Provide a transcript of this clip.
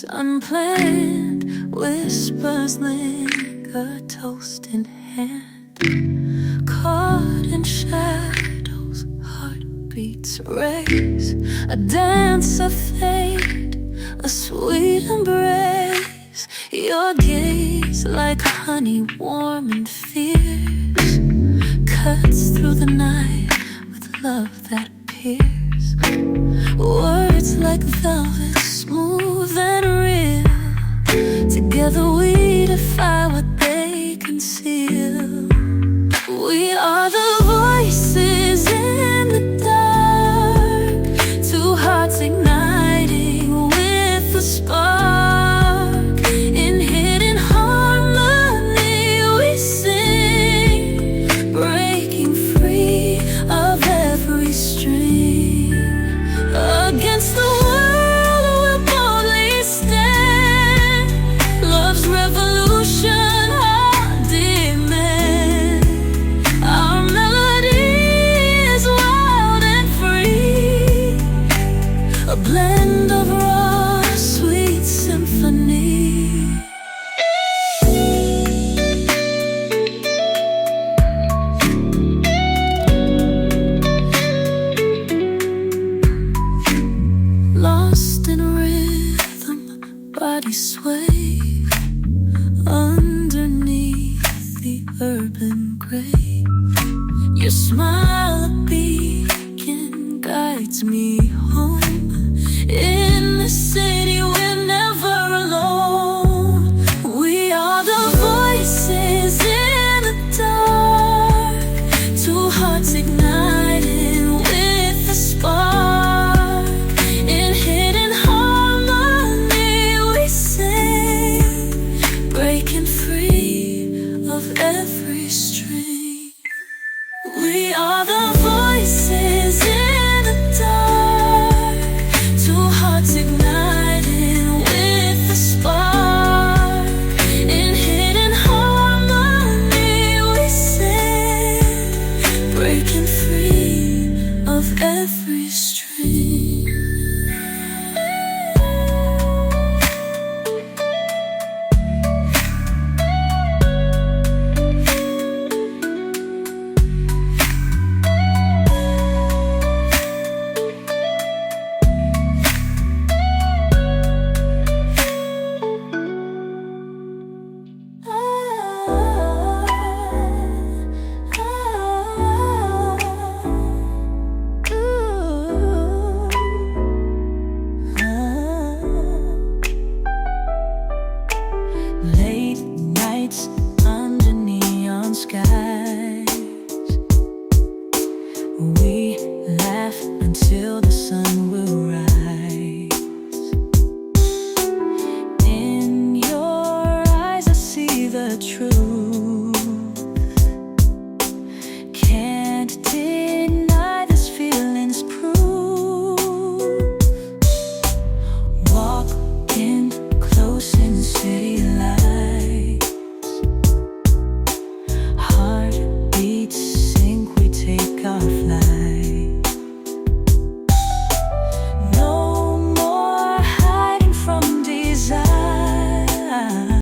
unplanned whispers linger, toast in hand, caught in shadows, heartbeats race, a dance of fate, a sweet embrace. Your gaze like honey, warm and fierce, cuts through the night with love that pierces. Words like velvet, smooth and real, together we defy what they conceal. We are the voices in the dark, two hearts igniting with a spark. In hidden harmony we sing, breaking free of every string. Against the world we'll boldly stand, love's revolution our demand. Our melody is wild and free, a blend of raw, sweet symphony. Lost in rhythm, bodies sway underneath the urban gray. Your smile, a beacon, guides me home. In the city we're never alone. We are the voices in the dark, two hearts igniting with a spark. In hidden harmony we sing, breaking free of every string. We are the voices in the dark, two hearts igniting with a spark. In hidden harmony we sing, breaking free of every string. Late nights under neon skies, we